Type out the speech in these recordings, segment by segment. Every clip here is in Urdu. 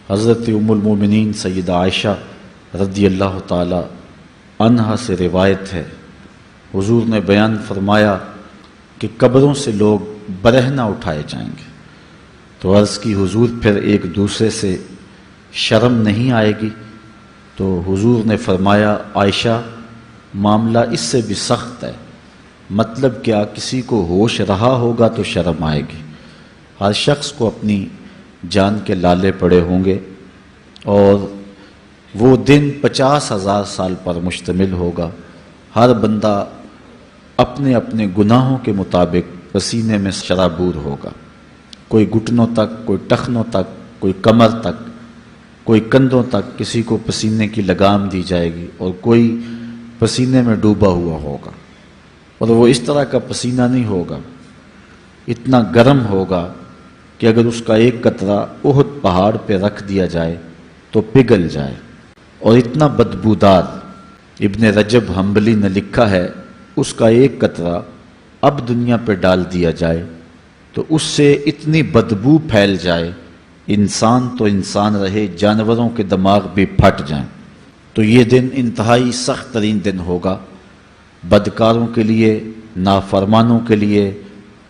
حضرت ام المومنین سیدہ عائشہ رضی اللہ تعالی عنہا سے روایت ہے، حضور نے بیان فرمایا کہ قبروں سے لوگ برہنہ اٹھائے جائیں گے۔ تو عرض کی حضور پھر ایک دوسرے سے شرم نہیں آئے گی؟ تو حضور نے فرمایا عائشہ معاملہ اس سے بھی سخت ہے، مطلب کیا؟ کسی کو ہوش رہا ہوگا تو شرم آئے گی، ہر شخص کو اپنی جان کے لالے پڑے ہوں گے، اور وہ دن 50,000 سال پر مشتمل ہوگا۔ ہر بندہ اپنے اپنے گناہوں کے مطابق پسینے میں شرابور ہوگا، کوئی گھٹنوں تک، کوئی ٹخنوں تک، کوئی کمر تک، کوئی کندھوں تک، کسی کو پسینے کی لگام دی جائے گی اور کوئی پسینے میں ڈوبا ہوا ہوگا، اور وہ اس طرح کا پسینہ نہیں ہوگا، اتنا گرم ہوگا کہ اگر اس کا ایک قطرہ احد پہاڑ پہ رکھ دیا جائے تو پگھل جائے، اور اتنا بدبودار۔ ابن رجب حنبلی نے لکھا ہے اس کا ایک قطرہ اب دنیا پہ ڈال دیا جائے تو اس سے اتنی بدبو پھیل جائے، انسان تو انسان رہے، جانوروں کے دماغ بھی پھٹ جائیں۔ تو یہ دن انتہائی سخت ترین دن ہوگا بدکاروں کے لیے، نافرمانوں کے لیے،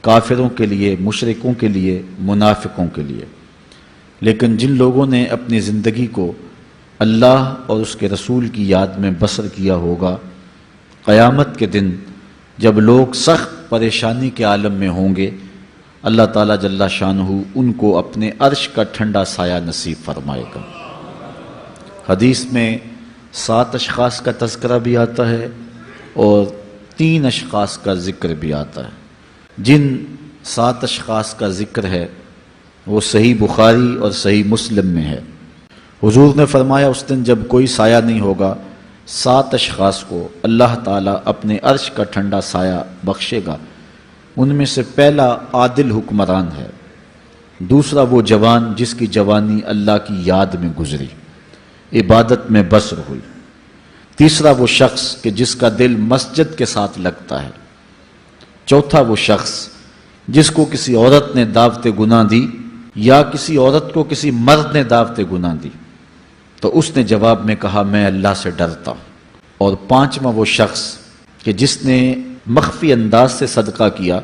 کافروں کے لیے، مشرکوں کے لیے، منافقوں کے لیے۔ لیکن جن لوگوں نے اپنی زندگی کو اللہ اور اس کے رسول کی یاد میں بسر کیا ہوگا، قیامت کے دن جب لوگ سخت پریشانی کے عالم میں ہوں گے، اللہ تعالیٰ جل شانہ ان کو اپنے عرش کا ٹھنڈا سایہ نصیب فرمائے گا۔ حدیث میں 7 اشخاص کا تذکرہ بھی آتا ہے اور 3 اشخاص کا ذکر بھی آتا ہے۔ جن 7 اشخاص کا ذکر ہے وہ صحیح بخاری اور صحیح مسلم میں ہے۔ حضور نے فرمایا اس دن جب کوئی سایہ نہیں ہوگا، 7 اشخاص کو اللہ تعالیٰ اپنے عرش کا ٹھنڈا سایہ بخشے گا۔ ان میں سے پہلا عادل حکمران ہے، دوسرا وہ جوان جس کی جوانی اللہ کی یاد میں گزری، عبادت میں بسر ہوئی، تیسرا وہ شخص کہ جس کا دل مسجد کے ساتھ لگتا ہے، چوتھا وہ شخص جس کو کسی عورت نے دعوت گناہ دی یا کسی عورت کو کسی مرد نے دعوت گناہ دی تو اس نے جواب میں کہا میں اللہ سے ڈرتا ہوں، اور پانچواں وہ شخص کہ جس نے مخفی انداز سے صدقہ کیا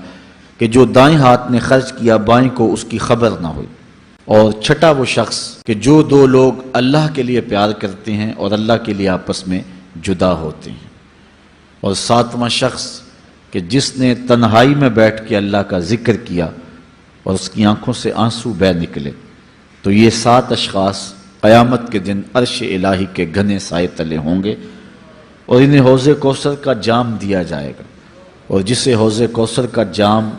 کہ جو دائیں ہاتھ نے خرچ کیا بائیں کو اس کی خبر نہ ہوئی، اور چھٹا وہ شخص کہ جو 2 لوگ اللہ کے لیے پیار کرتے ہیں اور اللہ کے لیے آپس میں جدا ہوتے ہیں، اور 7واں شخص کہ جس نے تنہائی میں بیٹھ کے اللہ کا ذکر کیا اور اس کی آنکھوں سے آنسو بہہ نکلے۔ تو یہ 7 اشخاص قیامت کے دن عرش الہی کے گھنے سائے تلے ہوں گے، اور انہیں حوض کوثر کا جام دیا جائے گا، اور جسے حوض کوثر کا جام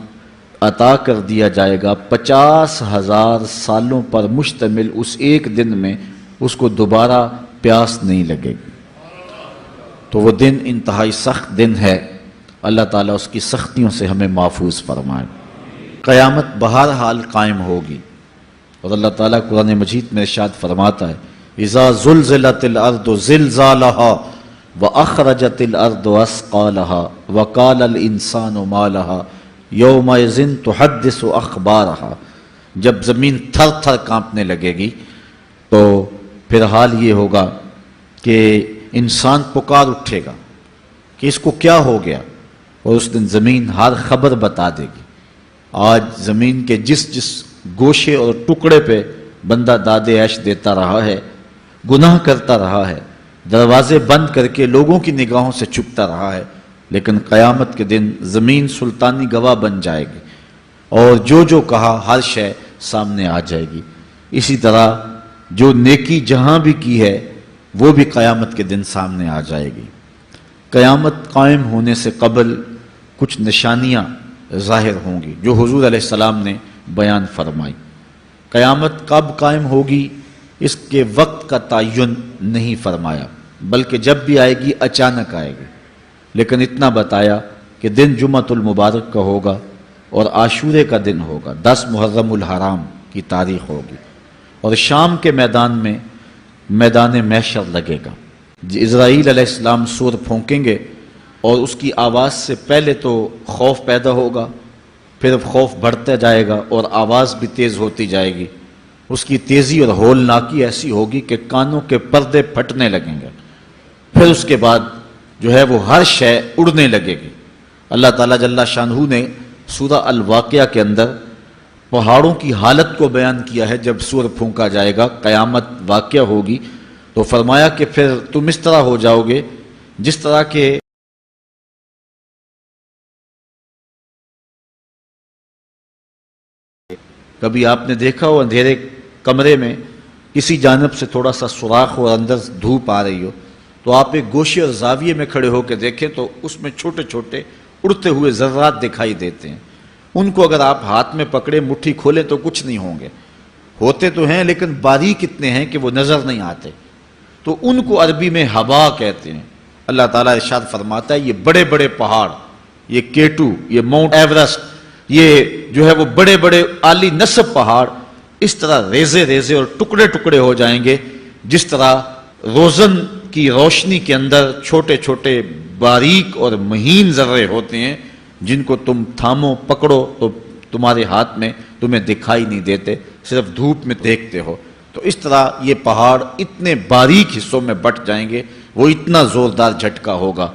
عطا کر دیا جائے گا 50,000 سالوں پر مشتمل اس ایک دن میں اس کو دوبارہ پیاس نہیں لگے گی۔ تو وہ دن انتہائی سخت دن ہے، اللہ تعالیٰ اس کی سختیوں سے ہمیں محفوظ فرمائے۔ قیامت بہرحال قائم ہوگی، اور اللہ تعالیٰ قرآن مجید میں ارشاد فرماتا ہے اذا زلزلت الارض زلزالها واخرجت الارض اثقالها وقال الانسان ما لها یومئذ تحدث اخبارها۔ جب زمین تھر تھر کانپنے لگے گی تو پھر حال یہ ہوگا کہ انسان پکار اٹھے گا کہ اس کو کیا ہو گیا، اور اس دن زمین ہر خبر بتا دے گی۔ آج زمین کے جس گوشے اور ٹکڑے پہ بندہ داد عیش دیتا رہا ہے، گناہ کرتا رہا ہے، دروازے بند کر کے لوگوں کی نگاہوں سے چھپتا رہا ہے، لیکن قیامت کے دن زمین سلطانی گواہ بن جائے گی، اور جو کہا ہر شے سامنے آ جائے گی۔ اسی طرح جو نیکی جہاں بھی کی ہے وہ بھی قیامت کے دن سامنے آ جائے گی۔ قیامت قائم ہونے سے قبل کچھ نشانیاں ظاہر ہوں گی جو حضور علیہ السلام نے بیان فرمائی۔ قیامت کب قائم ہوگی اس کے وقت کا تعین نہیں فرمایا، بلکہ جب بھی آئے گی اچانک آئے گی، لیکن اتنا بتایا کہ دن جمعۃ المبارک کا ہوگا اور عاشورے کا دن ہوگا، 10 محرم الحرام کی تاریخ ہوگی، اور شام کے میدان میں میدان محشر لگے گا۔ اسرائیل علیہ السلام سور پھونکیں گے اور اس کی آواز سے پہلے تو خوف پیدا ہوگا، پھر خوف بڑھتا جائے گا اور آواز بھی تیز ہوتی جائے گی، اس کی تیزی اور ہولناکی ایسی ہوگی کہ کانوں کے پردے پھٹنے لگیں گے، پھر اس کے بعد جو ہے وہ ہر شے اڑنے لگے گی۔ اللہ تعالیٰ جل شانہ نے سورہ الواقعہ کے اندر پہاڑوں کی حالت کو بیان کیا ہے۔ جب سور پھونکا جائے گا، قیامت واقعہ ہوگی، تو فرمایا کہ پھر تم اس طرح ہو جاؤ گے جس طرح کہ کبھی آپ نے دیکھا ہو اندھیرے کمرے میں کسی جانب سے تھوڑا سا سوراخ ہو اور اندر دھوپ آ رہی ہو، تو آپ ایک گوشے اور زاویے میں کھڑے ہو کے دیکھیں تو اس میں چھوٹے چھوٹے اڑتے ہوئے ذرات دکھائی دیتے ہیں۔ ان کو اگر آپ ہاتھ میں پکڑے مٹھی کھولیں تو کچھ نہیں ہوں گے، ہوتے تو ہیں لیکن باریک اتنے ہیں کہ وہ نظر نہیں آتے، تو ان کو عربی میں ہوا کہتے ہیں۔ اللہ تعالیٰ ارشاد فرماتا ہے یہ بڑے بڑے پہاڑ، یہ K2، یہ ماؤنٹ ایورسٹ، یہ جو ہے وہ بڑے بڑے عالی نصب پہاڑ اس طرح ریزے ریزے اور ٹکڑے ٹکڑے ہو جائیں گے جس طرح روزن کی روشنی کے اندر چھوٹے چھوٹے باریک اور مہین ذرے ہوتے ہیں جن کو تم تھامو پکڑو تو تمہارے ہاتھ میں تمہیں دکھائی نہیں دیتے، صرف دھوپ میں دیکھتے ہو۔ تو اس طرح یہ پہاڑ اتنے باریک حصوں میں بٹ جائیں گے، وہ اتنا زوردار جھٹکا ہوگا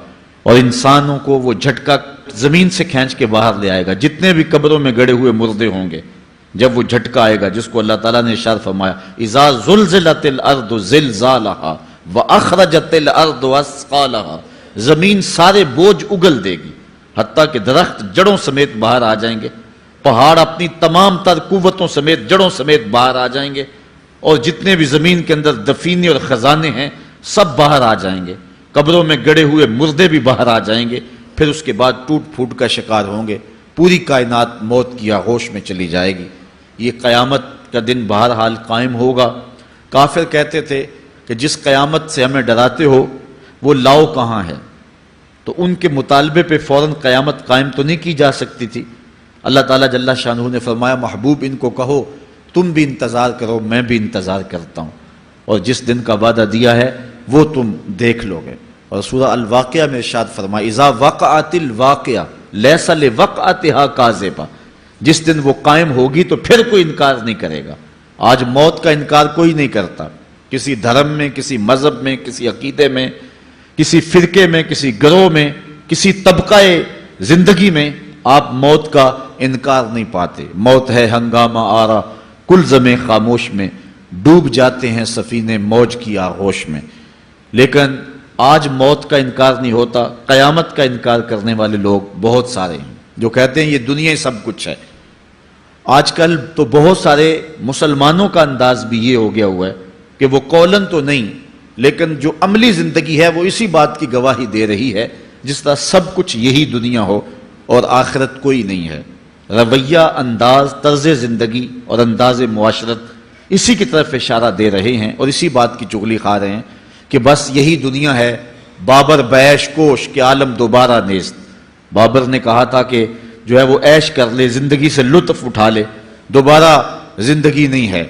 اور انسانوں کو وہ جھٹکا زمین سے کھینچ کے باہر لے آئے گا۔ جتنے بھی قبروں میں گڑے ہوئے مردے ہوں گے، جب وہ جھٹکا آئے گا جس کو اللہ تعالیٰ نے ارشاد فرمایا اذا زلزلت الارض زلزالها واخرجت الارض اثقالها، زمین سارے بوجھ اگل دے گی، حتیٰ کہ درخت جڑوں سمیت باہر آ جائیں گے، پہاڑ اپنی تمام تر قوتوں سمیت جڑوں سمیت باہر آ جائیں گے، اور جتنے بھی زمین کے اندر دفینے اور خزانے ہیں سب باہر آ جائیں گے، قبروں میں گڑے ہوئے مردے بھی باہر آ جائیں گے، پھر اس کے بعد ٹوٹ پھوٹ کا شکار ہوں گے، پوری کائنات موت کی آغوش میں چلی جائے گی۔ یہ قیامت کا دن بہرحال قائم ہوگا۔ کافر کہتے تھے کہ جس قیامت سے ہمیں ڈراتے ہو وہ لاؤ کہاں ہے، تو ان کے مطالبے پہ فوراً قیامت قائم تو نہیں کی جا سکتی تھی۔ اللہ تعالیٰ جل شانہ نے فرمایا محبوب ان کو کہو تم بھی انتظار کرو، میں بھی انتظار کرتا ہوں، اور جس دن کا وعدہ دیا ہے وہ تم دیکھ لو گے۔ اور سورہ الواقعہ میں ارشاد فرمایا اذا وقعت الواقعہ لیس لوقعتها کاذبہ، جس دن وہ قائم ہوگی تو پھر کوئی انکار نہیں کرے گا۔ آج موت کا انکار کوئی نہیں کرتا، کسی دھرم میں، کسی مذہب میں، کسی عقیدے میں، کسی فرقے میں، کسی گروہ میں، کسی طبقہ زندگی میں آپ موت کا انکار نہیں پاتے۔ موت ہے ہنگامہ آرا کل زمیں خاموش میں، ڈوب جاتے ہیں سفینے موج کی آغوش میں۔ لیکن آج موت کا انکار نہیں ہوتا، قیامت کا انکار کرنے والے لوگ بہت سارے ہیں جو کہتے ہیں یہ دنیا ہی سب کچھ ہے۔ آج کل تو بہت سارے مسلمانوں کا انداز بھی یہ ہو گیا ہوا ہے کہ وہ قولاً تو نہیں لیکن جو عملی زندگی ہے وہ اسی بات کی گواہی دے رہی ہے جس طرح سب کچھ یہی دنیا ہو اور آخرت کوئی نہیں ہے۔ رویہ، انداز، طرز زندگی اور انداز معاشرت اسی کی طرف اشارہ دے رہے ہیں اور اسی بات کی چغلی کھا رہے ہیں کہ بس یہی دنیا ہے، بابر بیش کوش کہ عالم دوبارہ نیست۔ بابر نے کہا تھا کہ جو ہے وہ عیش کر لے، زندگی سے لطف اٹھا لے، دوبارہ زندگی نہیں ہے۔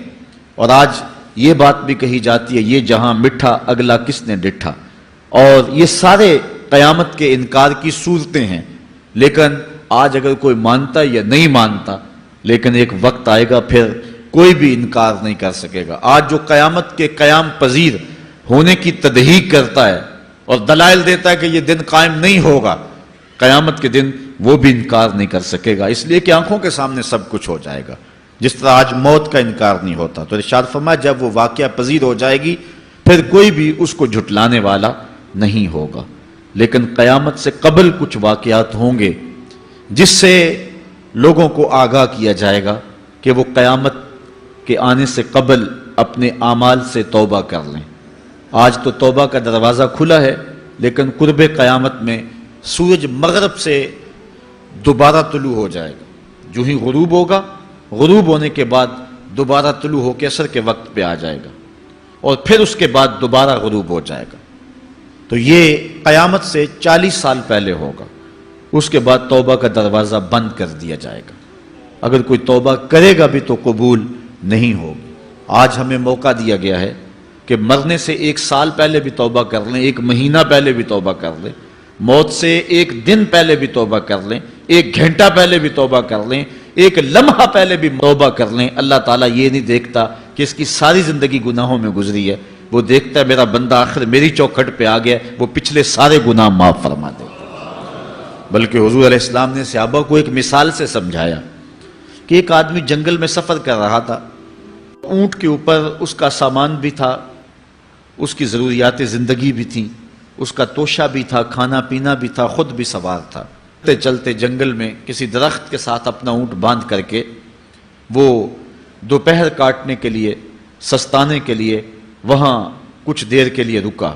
اور آج یہ بات بھی کہی جاتی ہے یہ جہاں مٹھا اگلا کس نے ڈٹھا، اور یہ سارے قیامت کے انکار کی صورتیں ہیں۔ لیکن آج اگر کوئی مانتا یا نہیں مانتا، لیکن ایک وقت آئے گا پھر کوئی بھی انکار نہیں کر سکے گا۔ آج جو قیامت کے قیام پذیر ہونے کی تدہیق کرتا ہے اور دلائل دیتا ہے کہ یہ دن قائم نہیں ہوگا، قیامت کے دن وہ بھی انکار نہیں کر سکے گا، اس لیے کہ آنکھوں کے سامنے سب کچھ ہو جائے گا، جس طرح آج موت کا انکار نہیں ہوتا۔ تو ارشاد فرمایا جب وہ واقعہ پذیر ہو جائے گی پھر کوئی بھی اس کو جھٹلانے والا نہیں ہوگا۔ لیکن قیامت سے قبل کچھ واقعات ہوں گے جس سے لوگوں کو آگاہ کیا جائے گا کہ وہ قیامت کے آنے سے قبل اپنے اعمال سے توبہ کر لیں۔ آج تو توبہ کا دروازہ کھلا ہے، لیکن قرب قیامت میں سورج مغرب سے دوبارہ طلوع ہو جائے گا، جو ہی غروب ہوگا، غروب ہونے کے بعد دوبارہ طلوع ہو کے عصر کے وقت پہ آ جائے گا، اور پھر اس کے بعد دوبارہ غروب ہو جائے گا۔ تو یہ قیامت سے 40 سال پہلے ہوگا، اس کے بعد توبہ کا دروازہ بند کر دیا جائے گا۔ اگر کوئی توبہ کرے گا بھی تو قبول نہیں ہوگی۔ آج ہمیں موقع دیا گیا ہے کہ مرنے سے 1 سال پہلے بھی توبہ کر لیں، 1 مہینہ پہلے بھی توبہ کر لیں، موت سے 1 دن پہلے بھی توبہ کر لیں، 1 گھنٹہ پہلے بھی توبہ کر لیں، 1 لمحہ پہلے بھی توبہ کر لیں۔ اللہ تعالیٰ یہ نہیں دیکھتا کہ اس کی ساری زندگی گناہوں میں گزری ہے، وہ دیکھتا ہے میرا بندہ آخر میری چوکھٹ پہ آ گیا، وہ پچھلے سارے گناہ معاف فرما دے۔ بلکہ حضور علیہ السلام نے صحابہ کو ایک مثال سے سمجھایا کہ ایک آدمی جنگل میں سفر کر رہا تھا، اونٹ کے اوپر اس کا سامان بھی تھا، اس کی ضروریات زندگی بھی تھیں، اس کا توشہ بھی تھا، کھانا پینا بھی تھا، خود بھی سوار تھا۔ چلتے چلتے جنگل میں کسی درخت کے ساتھ اپنا اونٹ باندھ کر کے وہ دوپہر کاٹنے کے لیے، سستانے کے لیے وہاں کچھ دیر کے لیے رکا۔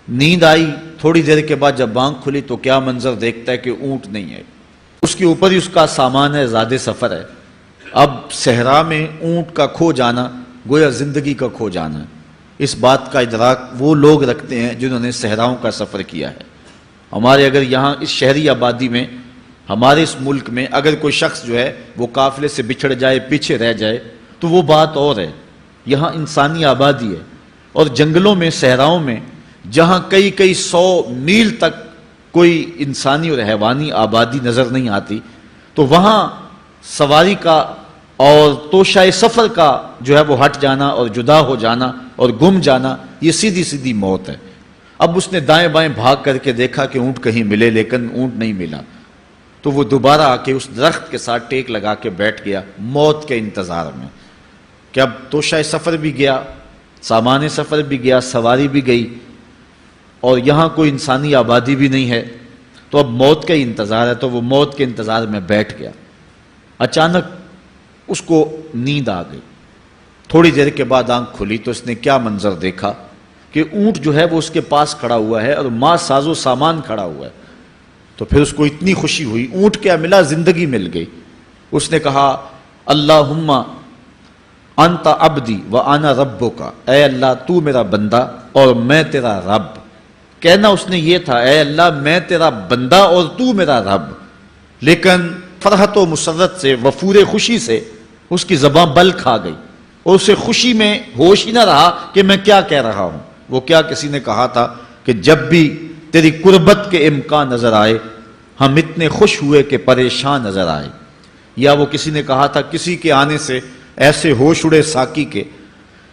نیند آئی، تھوڑی دیر کے بعد جب آنکھ کھلی تو کیا منظر دیکھتا ہے کہ اونٹ نہیں ہے، اس کے اوپر ہی اس کا سامان ہے، زیادہ سفر ہے۔ اب صحرا میں اونٹ کا کھو جانا گویا زندگی کا کھو جانا ہے۔ اس بات کا ادراک وہ لوگ رکھتے ہیں جنہوں نے صحراؤں کا سفر کیا ہے۔ ہمارے اگر یہاں اس شہری آبادی میں، ہمارے اس ملک میں اگر کوئی شخص جو ہے وہ قافلے سے بچھڑ جائے، پیچھے رہ جائے تو وہ بات اور ہے۔ یہاں انسانی آبادی ہے، اور جنگلوں میں، صحراؤں میں جہاں کئی کئی 100 میل تک کوئی انسانی اور حیوانی آبادی نظر نہیں آتی، تو وہاں سواری کا اور توشہ سفر کا جو ہے وہ ہٹ جانا اور جدا ہو جانا اور گم جانا، یہ سیدھی سیدھی موت ہے۔ اب اس نے دائیں بائیں بھاگ کر کے دیکھا کہ اونٹ کہیں ملے، لیکن اونٹ نہیں ملا، تو وہ دوبارہ آ کے اس درخت کے ساتھ ٹیک لگا کے بیٹھ گیا موت کے انتظار میں کہ اب توشہ سفر بھی گیا، سامان سفر بھی گیا، سواری بھی گئی، اور یہاں کوئی انسانی آبادی بھی نہیں ہے، تو اب موت کا ہی انتظار ہے۔ تو وہ موت کے انتظار میں بیٹھ گیا۔ اچانک اس کو نیند آ گئی، تھوڑی دیر کے بعد آنکھ کھلی تو اس نے کیا منظر دیکھا کہ اونٹ جو ہے وہ اس کے پاس کھڑا ہوا ہے اور ماں ساز و سامان کھڑا ہوا ہے۔ تو پھر اس کو اتنی خوشی ہوئی، اونٹ کیا ملا، زندگی مل گئی۔ اس نے کہا اللہم انت عبدی وانا ربک، اے اللہ تو میرا بندہ اور میں تیرا رب۔ کہنا اس نے یہ تھا اے اللہ میں تیرا بندہ اور تو میرا رب، لیکن فرحت و مسرت سے، وفور خوشی سے اس کی زبان بل کھا گئی، اور اسے خوشی میں ہوش ہی نہ رہا کہ میں کیا کہہ رہا ہوں۔ وہ کیا کسی نے کہا تھا کہ جب بھی تیری قربت کے امکان نظر آئے ہم اتنے خوش ہوئے کہ پریشان نظر آئے، یا وہ کسی نے کہا تھا کسی کے آنے سے ایسے ہوش اڑے ساقی کے،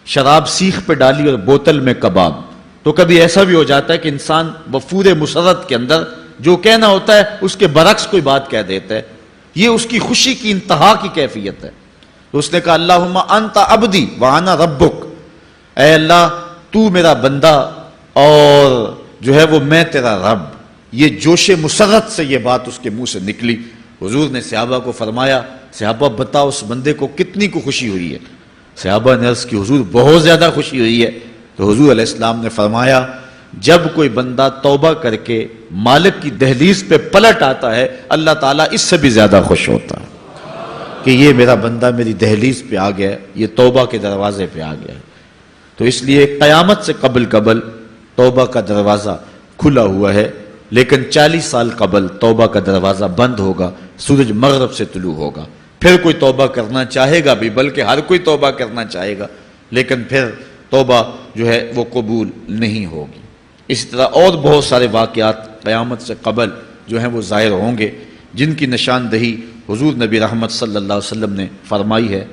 شراب سیخ پہ ڈالی اور بوتل میں کباب۔ تو کبھی ایسا بھی ہو جاتا ہے کہ انسان وفور مسرت کے اندر جو کہنا ہوتا ہے اس کے برعکس کوئی بات کہہ دیتا ہے، یہ اس کی خوشی کی انتہا کی کیفیت ہے۔ تو اس نے کہا اللہم انت عبدی وانا ربک، اے اللہ تو میرا بندہ اور جو ہے وہ میں تیرا رب۔ یہ جوش مسرت سے یہ بات اس کے منہ سے نکلی۔ حضور نے صحابہ کو فرمایا صحابہ بتاؤ اس بندے کو کتنی کو خوشی ہوئی ہے؟ صحابہ نے عرض کی حضور بہت زیادہ خوشی ہوئی ہے۔ تو حضور علیہ السلام نے فرمایا جب کوئی بندہ توبہ کر کے مالک کی دہلیز پہ پلٹ آتا ہے اللہ تعالیٰ اس سے بھی زیادہ خوش ہوتا ہے کہ یہ میرا بندہ میری دہلیز پہ آ گیا ہے، یہ توبہ کے دروازے پہ آ گیا ہے۔ تو اس لیے قیامت سے قبل توبہ کا دروازہ کھلا ہوا ہے، لیکن 40 سال قبل توبہ کا دروازہ بند ہوگا، سورج مغرب سے طلوع ہوگا۔ پھر کوئی توبہ کرنا چاہے گا بھی، بلکہ ہر کوئی توبہ کرنا چاہے گا، لیکن پھر توبہ جو ہے وہ قبول نہیں ہوگی۔ اسی طرح اور بہت سارے واقعات قیامت سے قبل جو ہیں وہ ظاہر ہوں گے، جن کی نشاندہی حضور نبی رحمت صلی اللہ علیہ وسلم نے فرمائی ہے۔